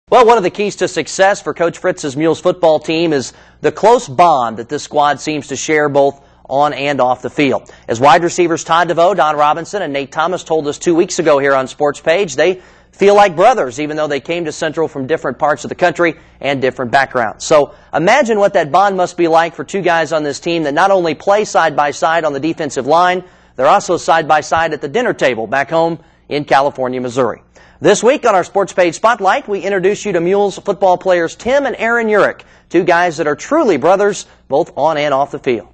Well, one of the keys to success for Coach Fritz's Mules football team is the close bond that this squad seems to share both on and off the field. As wide receivers Todd DeVoe, Don Robinson, and Nate Thomas told us 2 weeks ago here on Sports Page, they feel like brothers, even though they came to Central from different parts of the country and different backgrounds. So imagine what that bond must be like for two guys on this team that not only play side by side on the defensive line, they're also side by side at the dinner table back home in California, Missouri. This week on our Sports Page Spotlight, we introduce you to Mules football players Tim and Aaron Urich, two guys that are truly brothers, both on and off the field.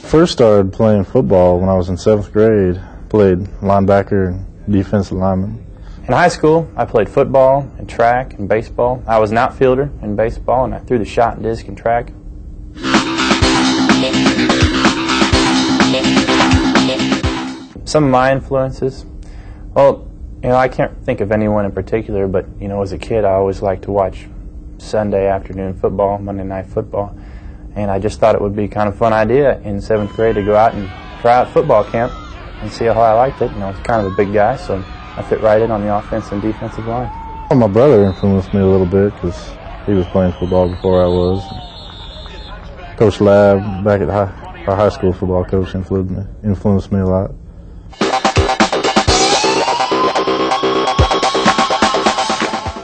First started playing football when I was in 7th grade. Played linebacker and defensive lineman. In high school, I played football and track and baseball. I was an outfielder in baseball, and I threw the shot and disc in track. Some of my influences, well, I can't think of anyone in particular, but, as a kid I always liked to watch Sunday afternoon football, Monday night football, and I just thought it would be kind of a fun idea in 7th grade to go out and try out football camp and see how I liked it. I was kind of a big guy, so I fit right in on the offensive and defensive line. Well, my brother influenced me a little bit because he was playing football before I was. Coach Lab, back at our high school football coach, influenced me a lot.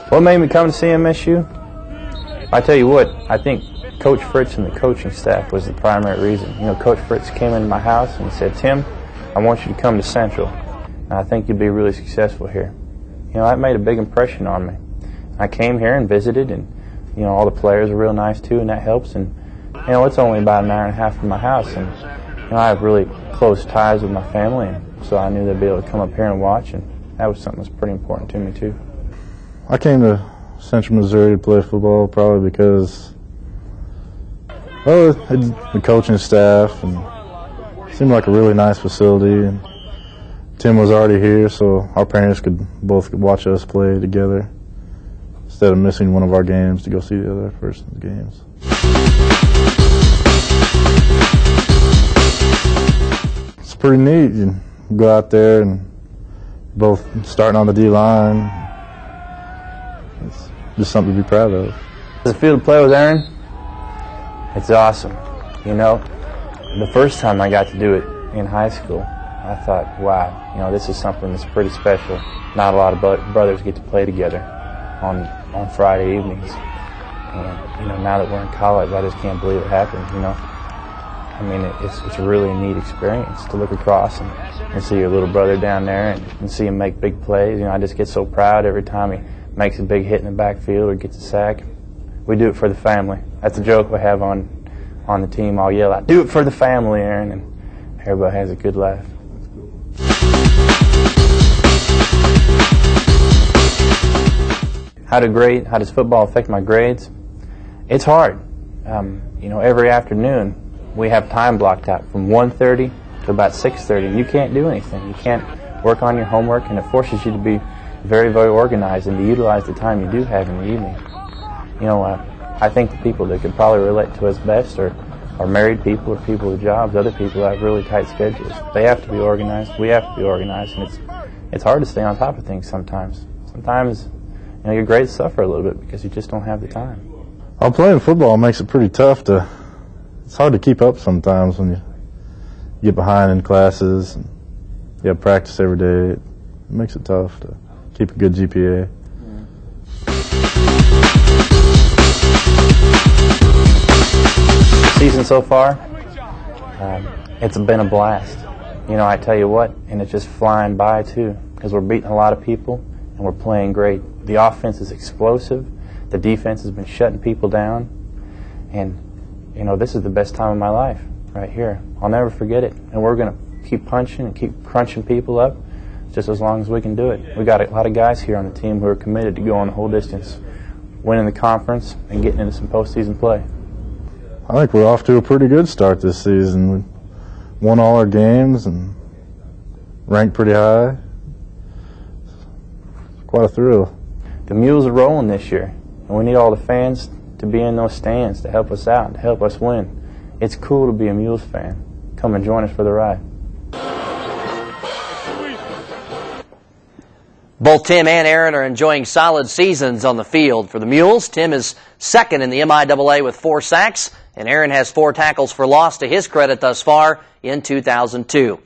What made me come to CMSU? I tell you what, I think Coach Fritz and the coaching staff was the primary reason. Coach Fritz came into my house and said, "Tim, I want you to come to Central, and I think you'll be really successful here." That made a big impression on me. I came here and visited, and all the players are real nice too, and that helps. And it's only about an hour and a half from my house, and I have really close ties with my family, and so I knew they'd be able to come up here and watch, and that was something that's pretty important to me too. I came to Central Missouri to play football probably because, the coaching staff, and it seemed like a really nice facility, and Tim was already here, so our parents could both watch us play together instead of missing one of our games to go see the other person's games. It's pretty neat. You go out there and both starting on the D-line. It's just something to be proud of. Does it feel to play with Aaron? It's awesome. The first time I got to do it in high school, I thought, wow, this is something that's pretty special. Not a lot of brothers get to play together on Friday evenings. And, now that we're in college, I just can't believe it happened, It's a really neat experience to look across and see your little brother down there and see him make big plays. I just get so proud every time he makes a big hit in the backfield or gets a sack. We do it for the family. That's a joke we have on the team. I'll yell out, "Do it for the family, Aaron," and everybody has a good laugh. How does football affect my grades? It's hard. Every afternoon we have time blocked out from 1:30 to about 6:30, and you can't do anything. You can't work on your homework, and it forces you to be very, very organized and to utilize the time you do have in the evening. I think the people that could probably relate to us best are married people or people with jobs. Other people have really tight schedules. They have to be organized. We have to be organized, and it's hard to stay on top of things sometimes. Sometimes, your grades suffer a little bit because you just don't have the time. Playing football makes it pretty tough it's hard to keep up sometimes when you get behind in classes and you have practice every day. It makes it tough to keep a good GPA. Season so far, it's been a blast. I tell you what, and it's just flying by too, because we're beating a lot of people and we're playing great. The offense is explosive. The defense has been shutting people down, and this is the best time of my life right here. I'll never forget it, and we're going to keep punching and keep crunching people up just as long as we can do it. We got a lot of guys here on the team who are committed to going the whole distance, winning the conference and getting into some postseason play. I think we're off to a pretty good start this season. We won all our games and ranked pretty high. It's quite a thrill. The Mules are rolling this year, and we need all the fans to be in those stands to help us out, to help us win. It's cool to be a Mules fan. Come and join us for the ride. Both Tim and Aaron are enjoying solid seasons on the field. For the Mules, Tim is second in the MIAA with 4 sacks, and Aaron has 4 tackles for loss to his credit thus far in 2002.